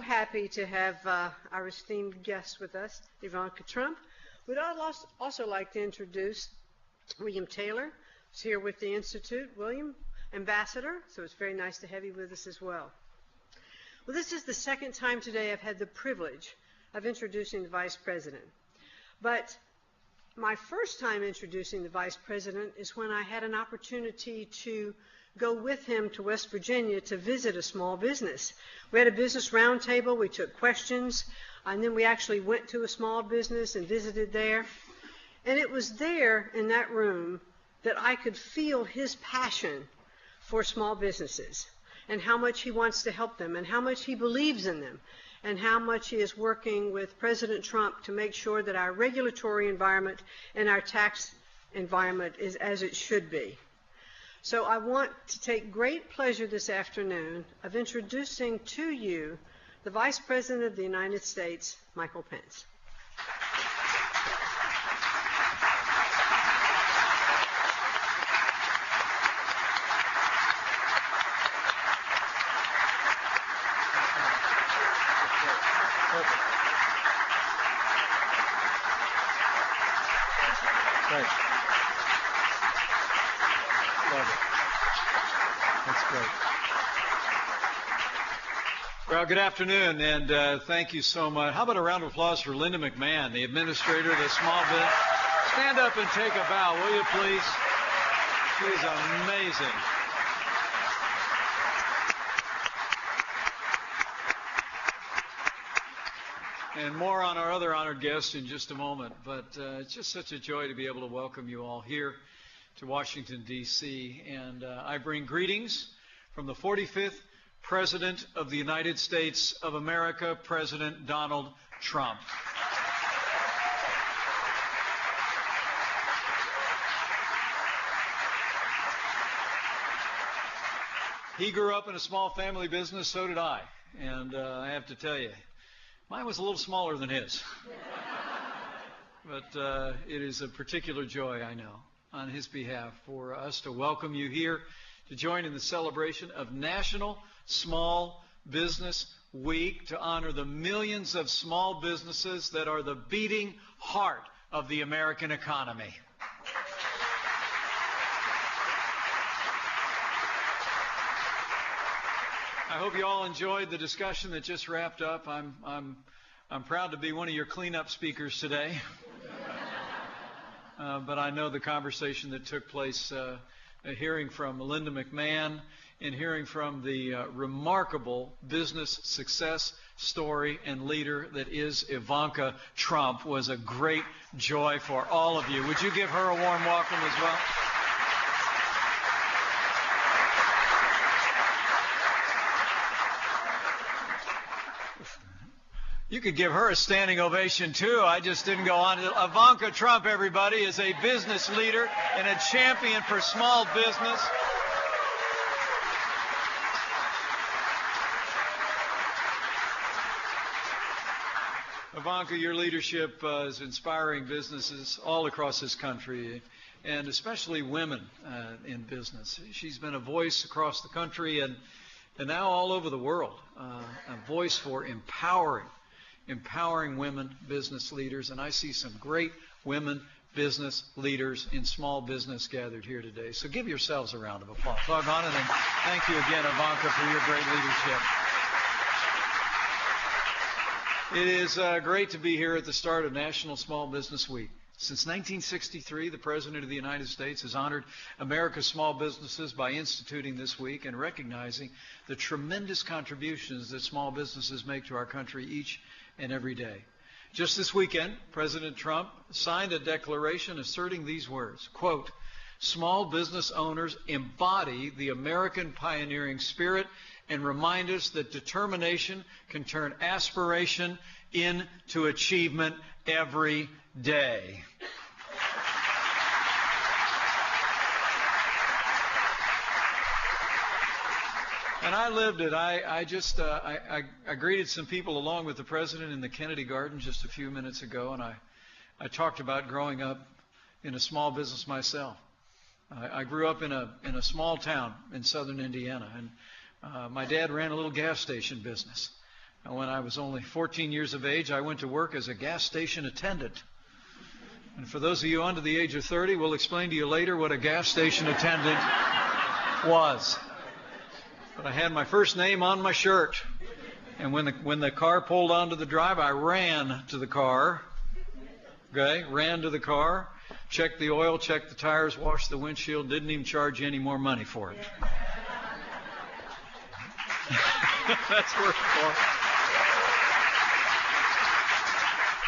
happy to have our esteemed guest with us, Ivanka Trump. We'd also like to introduce William Taylor, who's here with the Institute. William, Ambassador, so it's very nice to have you with us as well. Well, this is the second time today I've had the privilege of introducing the Vice President. But my first time introducing the Vice President is when I had an opportunity to go with him to West Virginia to visit a small business. We had a business roundtable, we took questions, and then we actually went to a small business and visited there. And it was there in that room that I could feel his passion for small businesses and how much he wants to help them and how much he believes in them and how much he is working with President Trump to make sure that our regulatory environment and our tax environment is as it should be. So I want to take great pleasure this afternoon of introducing to you the Vice President of the United States, Michael Pence. Well, good afternoon, and thank you so much. How about a round of applause for Linda McMahon, the administrator of the small business? Stand up and take a bow, will you, please? She's amazing. And more on our other honored guest in just a moment. But it's just such a joy to be able to welcome you all here to Washington, D.C. And I bring greetings from the 45th President of the United States of America, President Donald Trump. He grew up in a small family business, so did I. And I have to tell you, mine was a little smaller than his. But it is a particular joy, I know, on his behalf for us to welcome you here to join in the celebration of National Small Business Week to honor the millions of small businesses that are the beating heart of the American economy. I hope you all enjoyed the discussion that just wrapped up. I'm proud to be one of your cleanup speakers today. But I know the conversation that took place hearing from Linda McMahon and hearing from the remarkable business success story and leader that is Ivanka Trump was a great joy for all of you. Would you give her a warm welcome as well? You could give her a standing ovation, too. I just didn't go on. Ivanka Trump, everybody, is a business leader and a champion for small business. Ivanka, your leadership is inspiring businesses all across this country, and especially women in business. She's been a voice across the country and now all over the world, a voice for empowering women business leaders, and I see some great women business leaders in small business gathered here today. So give yourselves a round of applause. Doggone it, and thank you again, Ivanka, for your great leadership. It is great to be here at the start of National Small Business Week. Since 1963, the President of the United States has honored America's small businesses by instituting this week and recognizing the tremendous contributions that small businesses make to our country each and every day. Just this weekend, President Trump signed a declaration asserting these words, quote, "Small business owners embody the American pioneering spirit and remind us that determination can turn aspiration into achievement every day." And I lived it. I greeted some people along with the president in the Kennedy Garden just a few minutes ago, and I talked about growing up in a small business myself. I grew up in a small town in southern Indiana, and my dad ran a little gas station business. And when I was only 14 years of age, I went to work as a gas station attendant. And for those of you under the age of 30, we'll explain to you later what a gas station attendant was. But I had my first name on my shirt. And when the car pulled onto the drive, I ran to the car. Okay, ran to the car, checked the oil, checked the tires, washed the windshield, didn't even charge you any more money for it. That's where it was.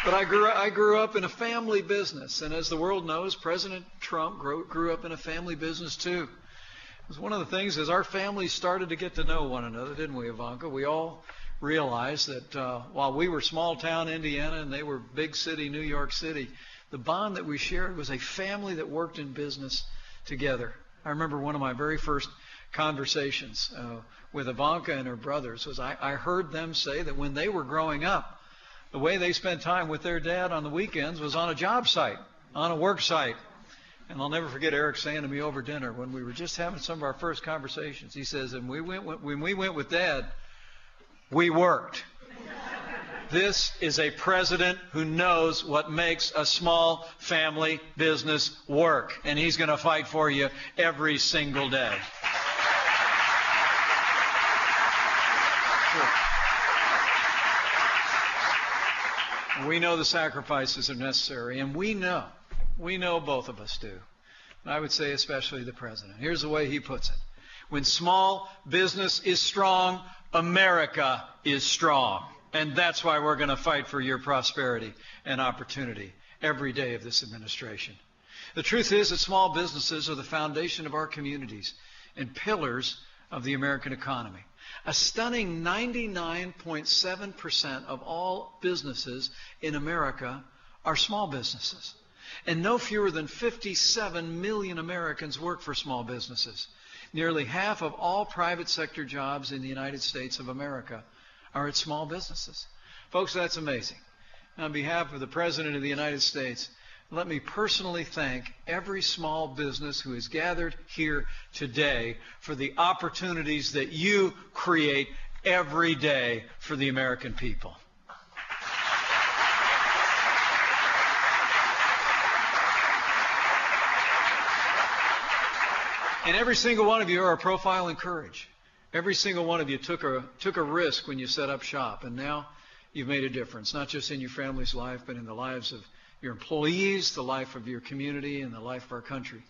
But I grew up in a family business, and as the world knows, President Trump grew up in a family business too. It was one of the things as our families started to get to know one another, didn't we, Ivanka? We all realized that while we were small town Indiana and they were big city New York City, the bond that we shared was a family that worked in business together. I remember one of my very first conversations with Ivanka and her brothers was I heard them say that when they were growing up, the way they spent time with their dad on the weekends was on a job site, on a work site. And I'll never forget Eric saying to me over dinner when we were just having some of our first conversations, he says, and when we went with Dad, we worked. This is a president who knows what makes a small family business work, and he's going to fight for you every single day. We know the sacrifices are necessary, and we know, both of us do. And I would say especially the president. Here's the way he puts it. When small business is strong, America is strong. And that's why we're going to fight for your prosperity and opportunity every day of this administration. The truth is that small businesses are the foundation of our communities and pillars of the American economy. A stunning 99.7% of all businesses in America are small businesses. And no fewer than 57 million Americans work for small businesses. Nearly half of all private sector jobs in the United States of America are at small businesses. Folks, that's amazing. On behalf of the President of the United States, let me personally thank every small business who is gathered here today for the opportunities that you create every day for the American people. And every single one of you are a profile in courage. Every single one of you took a risk when you set up shop, and now you've made a difference, not just in your family's life, but in the lives of your employees, the life of your community, and the life of our country.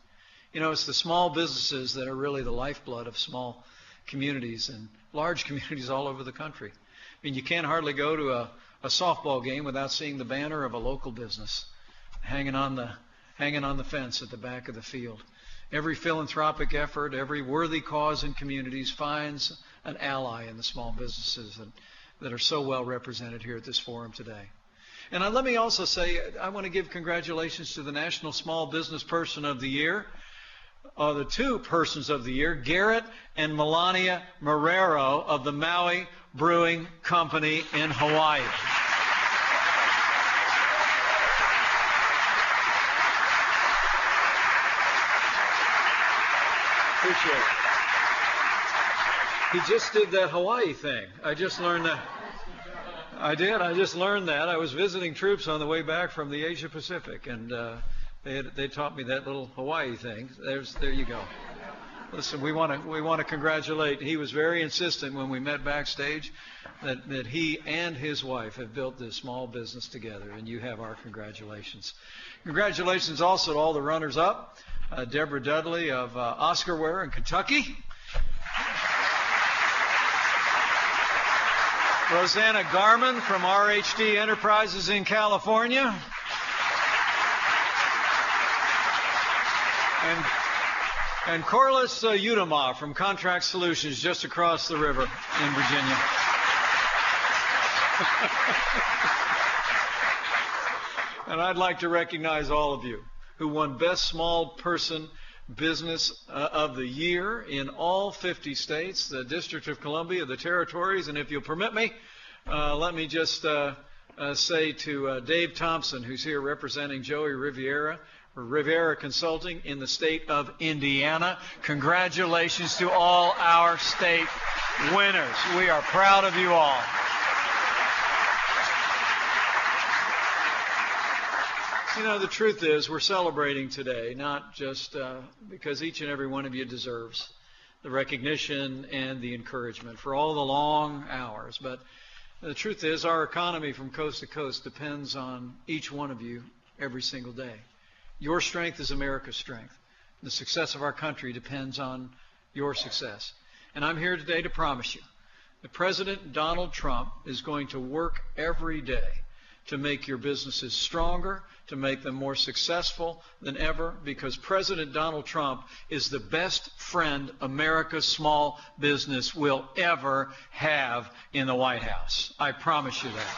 You know, it's the small businesses that are really the lifeblood of small communities and large communities all over the country. I mean, you can't hardly go to a softball game without seeing the banner of a local business hanging on the fence at the back of the field. Every philanthropic effort, every worthy cause in communities finds an ally in the small businesses that are so well represented here at this forum today. And let me also say, I want to give congratulations to the National Small Business Person of the Year, the two persons of the year, Garrett and Melania Marrero of the Maui Brewing Company in Hawaii. Appreciate it. He just did that Hawaii thing. I just learned that. I did. I just learned that. I was visiting troops on the way back from the Asia Pacific, and they taught me that little Hawaii thing. There you go. Listen, we want to congratulate. He was very insistent when we met backstage that he and his wife have built this small business together, and you have our congratulations. Congratulations also to all the runners-up. Deborah Dudley of Oscarware in Kentucky. Rosanna Garman from RHD Enterprises in California. And Corliss Udama from Contract Solutions just across the river in Virginia. And I'd like to recognize all of you who won Best Small Person Business of the Year in all 50 states, the District of Columbia, the territories. And if you'll permit me, let me just say to Dave Thompson, who's here representing Joey Riviera, or Riviera Consulting in the state of Indiana, congratulations to all our state winners. We are proud of you all. You know, the truth is we're celebrating today, not just because each and every one of you deserves the recognition and the encouragement for all the long hours, but the truth is our economy from coast to coast depends on each one of you every single day. Your strength is America's strength. The success of our country depends on your success. And I'm here today to promise you that President Donald Trump is going to work every day to make your businesses stronger, to make them more successful than ever, because President Donald Trump is the best friend America's small business will ever have in the White House. I promise you that.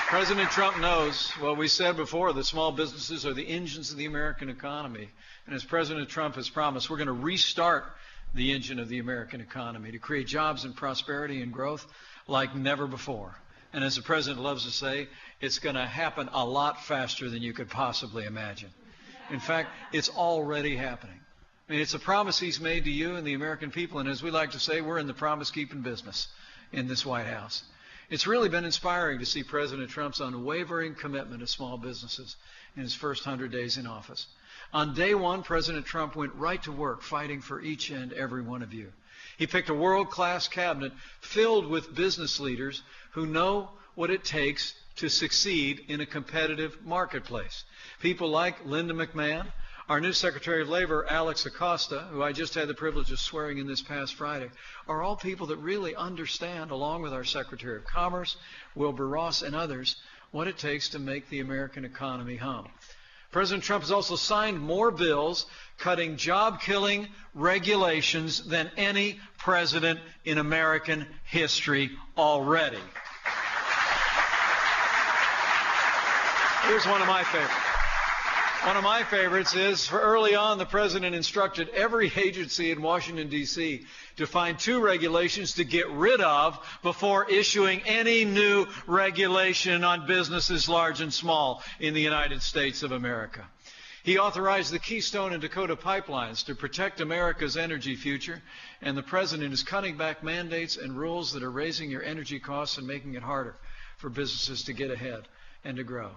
President Trump knows what we said before, that small businesses are the engines of the American economy. And as President Trump has promised, we're going to restart the engine of the American economy to create jobs and prosperity and growth like never before. And as the President loves to say, it's going to happen a lot faster than you could possibly imagine. In fact, it's already happening. I mean, it's a promise he's made to you and the American people, and as we like to say, we're in the promise-keeping business in this White House. It's really been inspiring to see President Trump's unwavering commitment to small businesses in his first 100 days in office. On day one, President Trump went right to work fighting for each and every one of you. He picked a world-class cabinet filled with business leaders who know what it takes to succeed in a competitive marketplace. People like Linda McMahon, our new Secretary of Labor, Alex Acosta, who I just had the privilege of swearing in this past Friday, are all people that really understand, along with our Secretary of Commerce, Wilbur Ross, and others, what it takes to make the American economy hum. President Trump has also signed more bills cutting job-killing regulations than any president in American history already. Here's one of my favorites. One of my favorites is, for early on, the president instructed every agency in Washington, D.C. to find 2 regulations to get rid of before issuing any new regulation on businesses large and small in the United States of America. He authorized the Keystone and Dakota pipelines to protect America's energy future, and the president is cutting back mandates and rules that are raising your energy costs and making it harder for businesses to get ahead and to grow.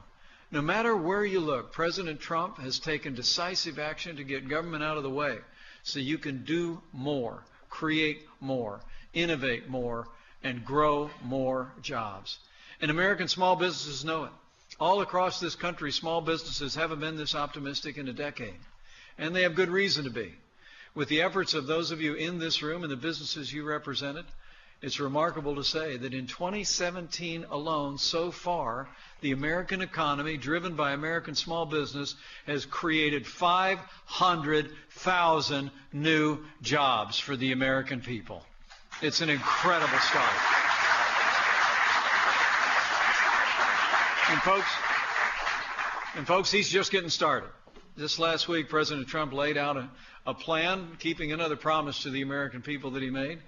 No matter where you look, President Trump has taken decisive action to get government out of the way so you can do more, create more, innovate more, and grow more jobs. And American small businesses know it. All across this country, small businesses haven't been this optimistic in a decade, and they have good reason to be. With the efforts of those of you in this room and the businesses you represented, it's remarkable to say that in 2017 alone, so far, the American economy, driven by American small business, has created 500,000 new jobs for the American people. It's an incredible start. And folks, he's just getting started. This last week, President Trump laid out a plan, keeping another promise to the American people that he made.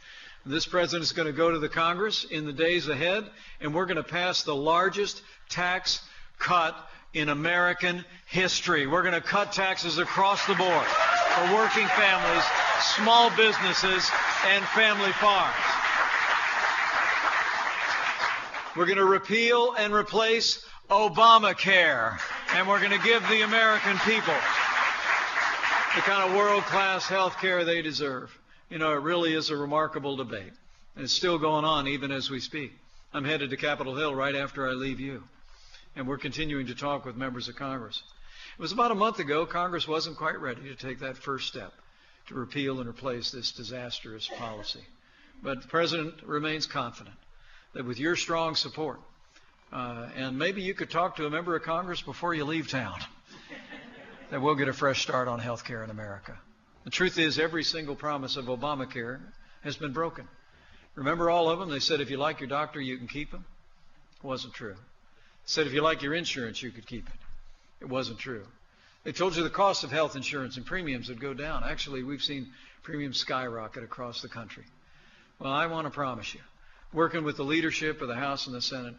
This president is going to go to the Congress in the days ahead, and we're going to pass the largest tax cut in American history. We're going to cut taxes across the board for working families, small businesses, and family farms. We're going to repeal and replace Obamacare, and we're going to give the American people the kind of world-class health care they deserve. You know, it really is a remarkable debate, and it's still going on even as we speak. I'm headed to Capitol Hill right after I leave you, and we're continuing to talk with members of Congress. It was about a month ago Congress wasn't quite ready to take that first step to repeal and replace this disastrous policy. But the President remains confident that with your strong support, and maybe you could talk to a member of Congress before you leave town, that we'll get a fresh start on health care in America. The truth is, every single promise of Obamacare has been broken. Remember all of them? They said if you like your doctor, you can keep him. It wasn't true. They said if you like your insurance, you could keep it. It wasn't true. They told you the cost of health insurance and premiums would go down. Actually, we've seen premiums skyrocket across the country. Well, I want to promise you, working with the leadership of the House and the Senate,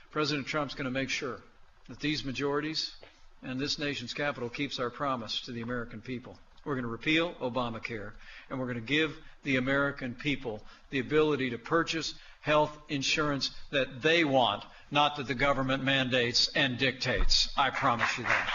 President Trump's going to make sure that these majorities and this nation's capital keeps our promise to the American people. We're going to repeal Obamacare, and we're going to give the American people the ability to purchase health insurance that they want, not that the government mandates and dictates. I promise you that.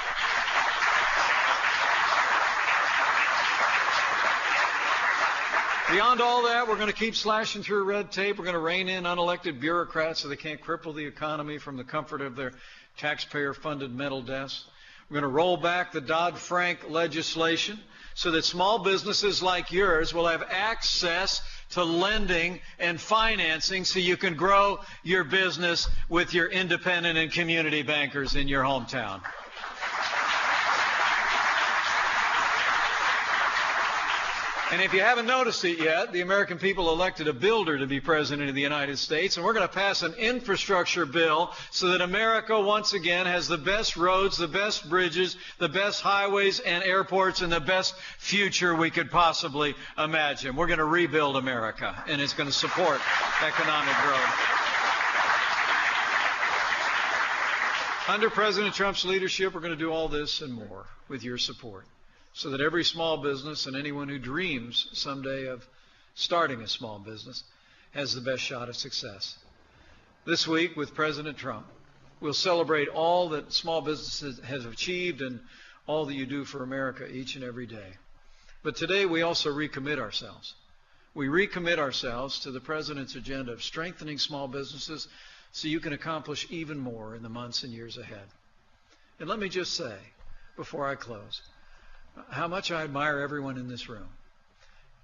Beyond all that, we're going to keep slashing through red tape. We're going to rein in unelected bureaucrats so they can't cripple the economy from the comfort of their taxpayer-funded mental desks. We're going to roll back the Dodd-Frank legislation so that small businesses like yours will have access to lending and financing so you can grow your business with your independent and community bankers in your hometown. And if you haven't noticed it yet, the American people elected a builder to be president of the United States, and we're going to pass an infrastructure bill so that America once again has the best roads, the best bridges, the best highways and airports, and the best future we could possibly imagine. We're going to rebuild America, and it's going to support economic growth. Under President Trump's leadership, we're going to do all this and more with your support, so that every small business and anyone who dreams someday of starting a small business has the best shot at success. This week with President Trump, we'll celebrate all that small businesses have achieved and all that you do for America each and every day. But today we also recommit ourselves. We recommit ourselves to the President's agenda of strengthening small businesses so you can accomplish even more in the months and years ahead. And let me just say, before I close, how much I admire everyone in this room.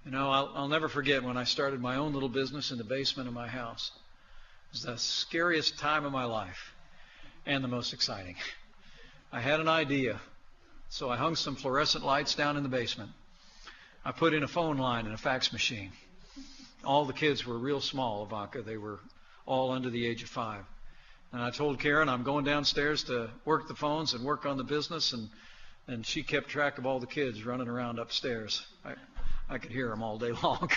You know, I'll never forget when I started my own little business in the basement of my house. It was the scariest time of my life and the most exciting. I had an idea, so I hung some fluorescent lights down in the basement. I put in a phone line and a fax machine. All the kids were real small, Ivanka. They were all under the age of 5. And I told Karen I'm going downstairs to work the phones and work on the business, and she kept track of all the kids running around upstairs. I could hear them all day long.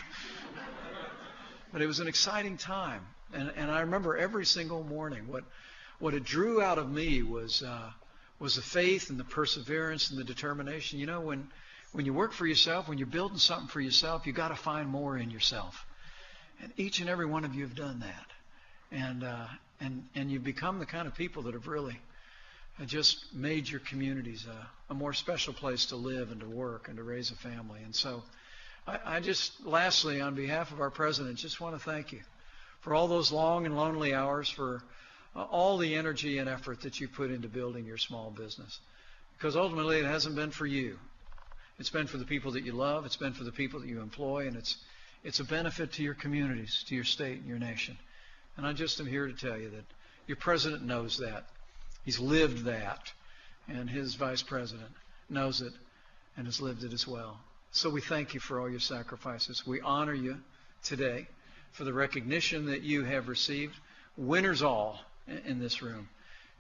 But it was an exciting time. And I remember every single morning what it drew out of me was the faith and the perseverance and the determination. You know, when you work for yourself, when you're building something for yourself, you've got to find more in yourself. And each and every one of you have done that. And you've become the kind of people that have really just made your communities a more special place to live and to work and to raise a family. And so I just, lastly, on behalf of our president, just want to thank you for all those long and lonely hours, for all the energy and effort that you put into building your small business. Because ultimately it hasn't been for you. It's been for the people that you love. It's been for the people that you employ. And it's a benefit to your communities, to your state and your nation. And I just am here to tell you that your president knows that. He's lived that, and his vice president knows it and has lived it as well. So we thank you for all your sacrifices. We honor you today for the recognition that you have received. Winners all in this room,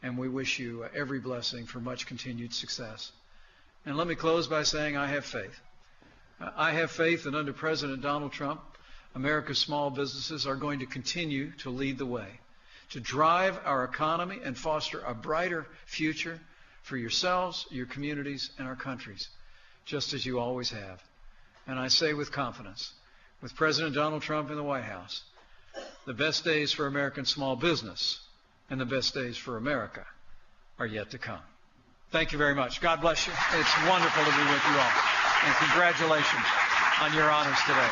and we wish you every blessing for much continued success. And let me close by saying I have faith. I have faith that under President Donald Trump, America's small businesses are going to continue to lead the way, to drive our economy and foster a brighter future for yourselves, your communities, and our countries, just as you always have. And I say with confidence, with President Donald Trump in the White House, the best days for American small business and the best days for America are yet to come. Thank you very much. God bless you. It's wonderful to be with you all. And congratulations on your honors today.